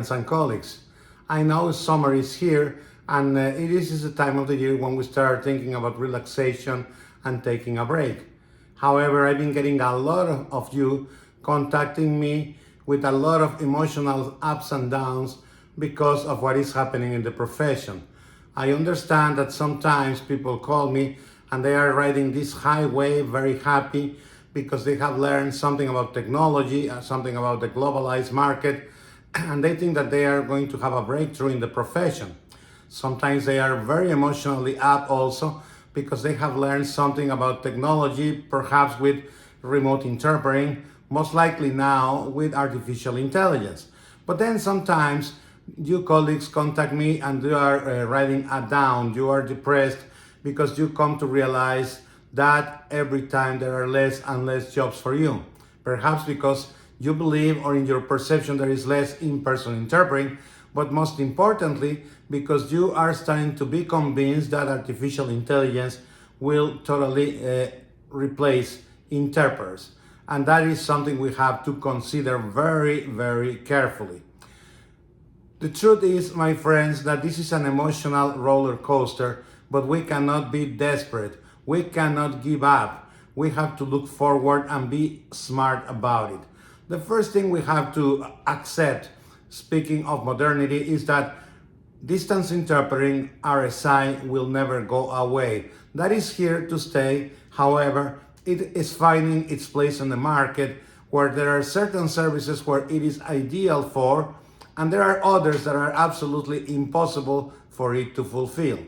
friends and colleagues. I know summer is here, and it is the time of the year when we start thinking about relaxation and taking a break. However, I've been getting a lot of you contacting me with a lot of emotional ups and downs because of what is happening in the profession. I understand that sometimes people call me and they are riding this high wave very happy because they have learned something about technology, something about the globalized market, and they think that they are going to have a breakthrough in the profession. Sometimes they are very emotionally up also because they have learned something about technology, perhaps with remote interpreting, most likely now with artificial intelligence. But then sometimes you colleagues contact me and you are riding a down, you are depressed because you come to realize that every time there are less and less jobs for you. Perhaps because you believe or in your perception there is less in-person interpreting, but most importantly, because you are starting to be convinced that artificial intelligence will totally replace interpreters. And that is something we have to consider very, very carefully. The truth is, my friends, that this is an emotional roller coaster, but we cannot be desperate. We cannot give up. We have to look forward and be smart about it. The first thing we have to accept, speaking of modernity, is that distance interpreting, RSI, will never go away. That is here to stay. However, it is finding its place on the market where there are certain services where it is ideal for, and there are others that are absolutely impossible for it to fulfill.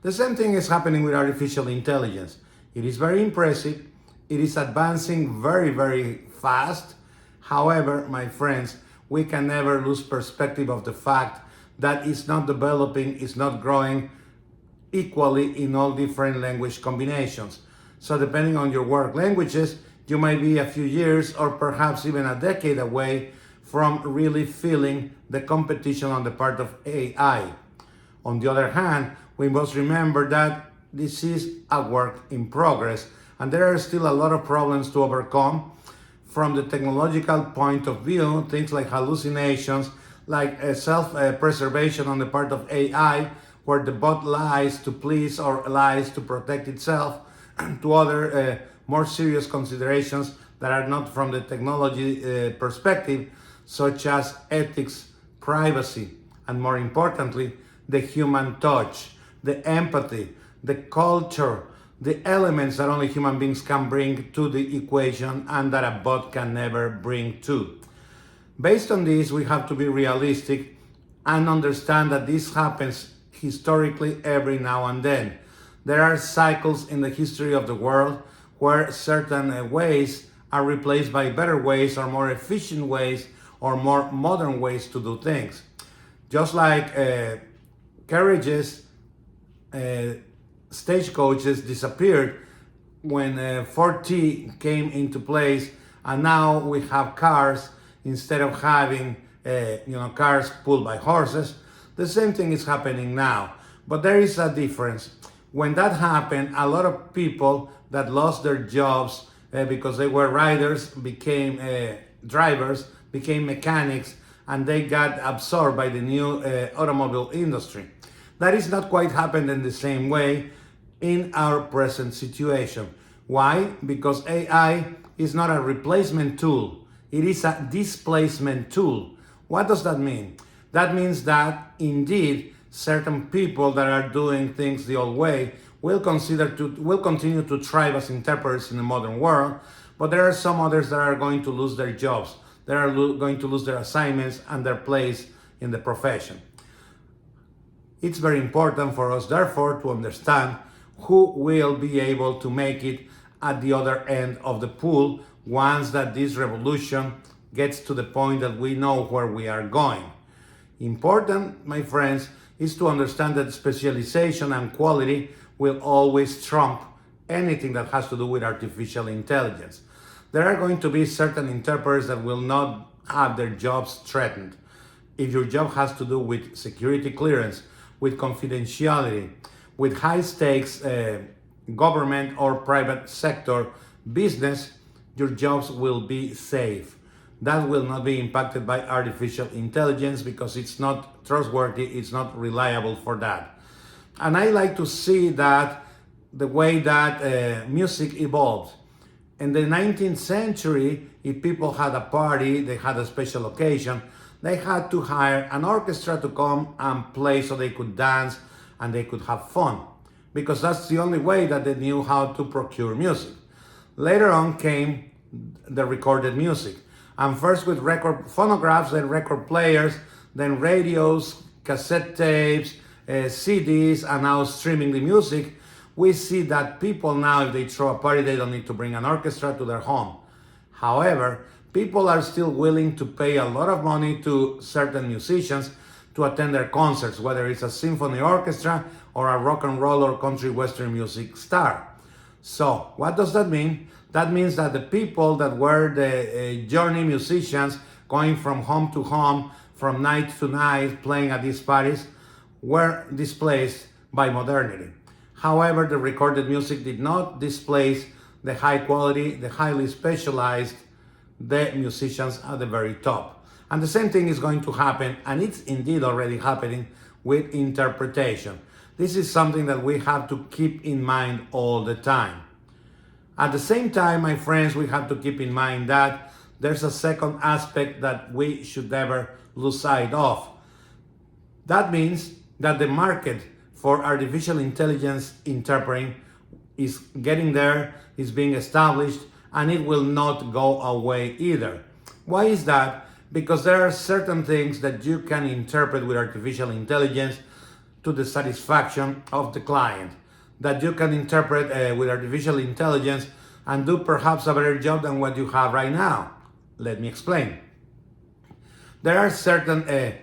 The same thing is happening with artificial intelligence. It is very impressive. It is advancing very, very fast. However, my friends, we can never lose perspective of the fact that it's not developing, it's not growing equally in all different language combinations. So depending on your work languages, you might be a few years or perhaps even a decade away from really feeling the competition on the part of AI. On the other hand, we must remember that this is a work in progress and there are still a lot of problems to overcome from the technological point of view, things like hallucinations, like self-preservation on the part of AI, where the bot lies to please or lies to protect itself, to other more serious considerations that are not from the technology perspective, such as ethics, privacy, and more importantly, the human touch, the empathy, the culture, the elements that only human beings can bring to the equation and that a bot can never bring to. Based on this, we have to be realistic and understand that this happens historically every now and then. There are cycles in the history of the world where certain ways are replaced by better ways or more efficient ways or more modern ways to do things. Just like carriages, stagecoaches disappeared when 4T came into place, and now we have cars instead of having cars pulled by horses. The same thing is happening now, but there is a difference. When that happened, a lot of people that lost their jobs because they were riders became drivers, became mechanics, and they got absorbed by the new automobile industry. That is not quite happened in the same way in our present situation. Why? Because AI is not a replacement tool. It is a displacement tool. What does that mean? That means that indeed certain people that are doing things the old way will continue to thrive as interpreters in the modern world, but there are some others that are going to lose their jobs. They are going to lose their assignments and their place in the profession. It's very important for us, therefore, to understand who will be able to make it at the other end of the pool once that this revolution gets to the point that we know where we are going. Important, my friends, is to understand that specialization and quality will always trump anything that has to do with artificial intelligence. There are going to be certain interpreters that will not have their jobs threatened. If your job has to do with security clearance, with confidentiality, with high stakes government or private sector business, your jobs will be safe. that will not be impacted by artificial intelligence because it's not trustworthy, it's not reliable for that. And I like to see that the way that music evolved. In the 19th century, if people had a party, they had a special occasion, they had to hire an orchestra to come and play so they could dance and they could have fun, because that's the only way that they knew how to procure music. Later on came the recorded music, and first with record phonographs, then record players, then radios, cassette tapes, CDs, and now streaming the music. We see that people now, if they throw a party, they don't need to bring an orchestra to their home. However, people are still willing to pay a lot of money to certain musicians to attend their concerts, whether it's a symphony orchestra or a rock and roll or country western music star. So what does that mean? That means that the people that were the journey musicians going from home to home, from night to night, playing at these parties, were displaced by modernity. However, the recorded music did not displace the high quality, the highly specialized, the musicians at the very top. And the same thing is going to happen, and it's indeed already happening, with interpretation. This is something that we have to keep in mind all the time. At the same time, my friends, we have to keep in mind that there's a second aspect that we should never lose sight of. That means that the market for artificial intelligence interpreting is getting there, is being established, and it will not go away either. Why is that? Because there are certain things that you can interpret with artificial intelligence to the satisfaction of the client, that you can interpret with artificial intelligence and do perhaps a better job than what you have right now. Let me explain. There are certain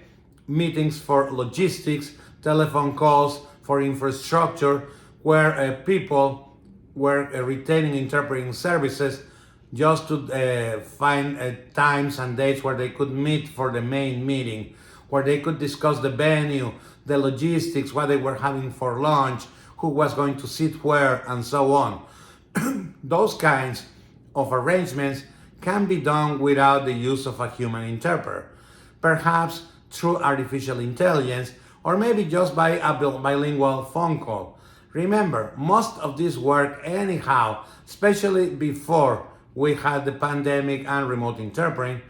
meetings for logistics, telephone calls, for infrastructure, where people were retaining interpreting services just to find times and dates where they could meet for the main meeting, where they could discuss the venue, the logistics, what they were having for lunch, who was going to sit where, and so on. Those kinds of arrangements can be done without the use of a human interpreter, perhaps through artificial intelligence, or maybe just by a bilingual phone call. Remember, most of this work anyhow, especially before we had the pandemic and remote interpreting,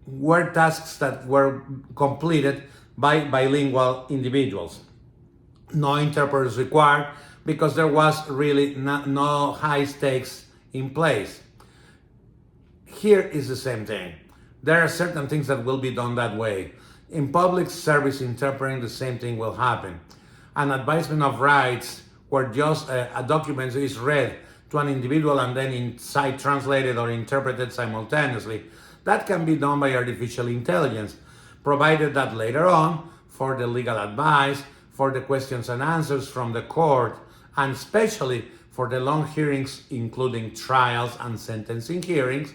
were tasks that were completed by bilingual individuals. No interpreters required, because there was really no high stakes in place. Here is the same thing. There are certain things that will be done that way. In public service interpreting, the same thing will happen. An advisement of rights, where just a document is read to an individual and then inside translated or interpreted simultaneously, that can be done by artificial intelligence, provided that later on, for the legal advice, for the questions and answers from the court, and especially for the long hearings, including trials and sentencing hearings,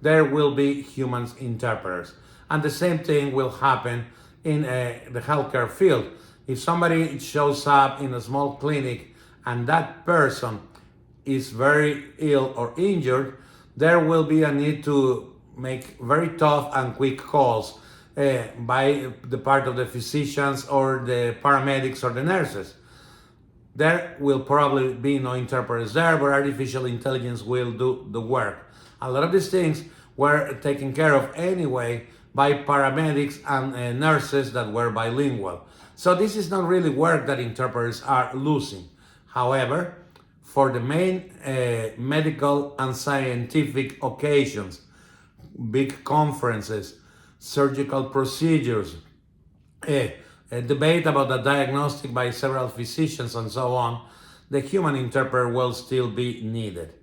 there will be human interpreters. And the same thing will happen in the healthcare field. If somebody shows up in a small clinic and that person is very ill or injured, there will be a need to make very tough and quick calls by the part of the physicians or the paramedics or the nurses. There will probably be no interpreters there, but artificial intelligence will do the work. A lot of these things were taken care of anyway by paramedics and nurses that were bilingual. So this is not really work that interpreters are losing. However, for the main medical and scientific occasions, big conferences, surgical procedures, a debate about a diagnostic by several physicians and so on, the human interpreter will still be needed.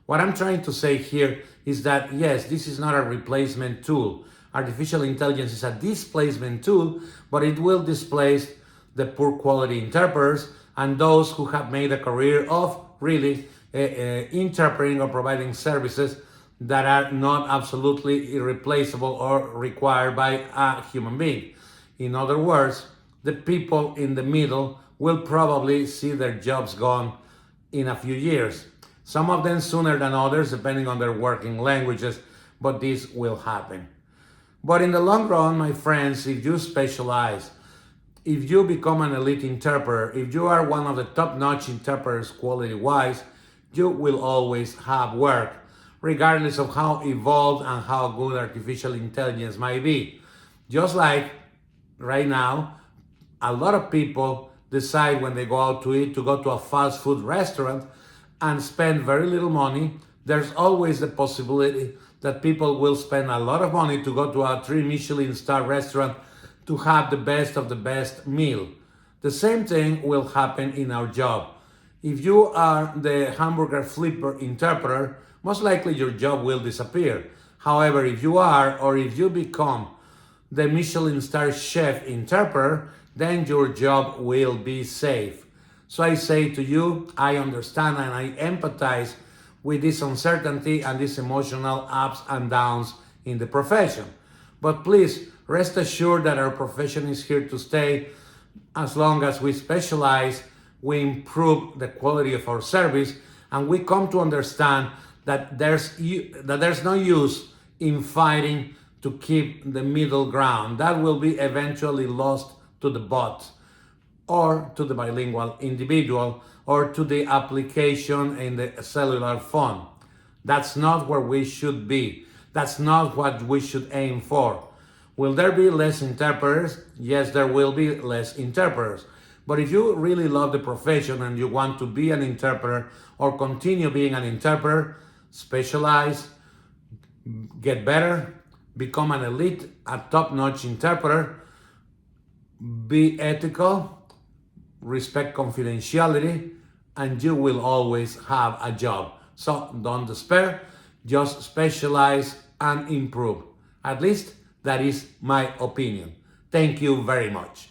What I'm trying to say here is that yes, this is not a replacement tool. Artificial intelligence is a displacement tool, but it will displace the poor quality interpreters and those who have made a career of really interpreting or providing services that are not absolutely irreplaceable or required by a human being. In other words, the people in the middle will probably see their jobs gone in a few years. Some of them sooner than others, depending on their working languages, but this will happen. But in the long run, my friends, if you specialize, if you become an elite interpreter, if you are one of the top-notch interpreters quality-wise, you will always have work, regardless of how evolved and how good artificial intelligence might be. Just like right now, a lot of people decide when they go out to eat to go to a fast food restaurant and spend very little money. There's always the possibility that people will spend a lot of money to go to a 3 Michelin star restaurant to have the best of the best meal. The same thing will happen in our job. If you are the hamburger flipper interpreter, most likely your job will disappear. However, if you are, or if you become the Michelin star chef interpreter, then your job will be safe. So I say to you, I understand and I empathize with this uncertainty and these emotional ups and downs in the profession. But please rest assured that our profession is here to stay. As long as we specialize, we improve the quality of our service, and we come to understand that there's no use in fighting to keep the middle ground. That will be eventually lost to the bot, or to the bilingual individual, or to the application in the cellular phone. That's not where we should be. That's not what we should aim for. Will there be less interpreters? Yes, there will be less interpreters. But if you really love the profession and you want to be an interpreter or continue being an interpreter, specialize, get better, become an elite, a top-notch interpreter, be ethical, respect confidentiality, and you will always have a job. So don't despair, just specialize and improve. At least that is my opinion. Thank you very much.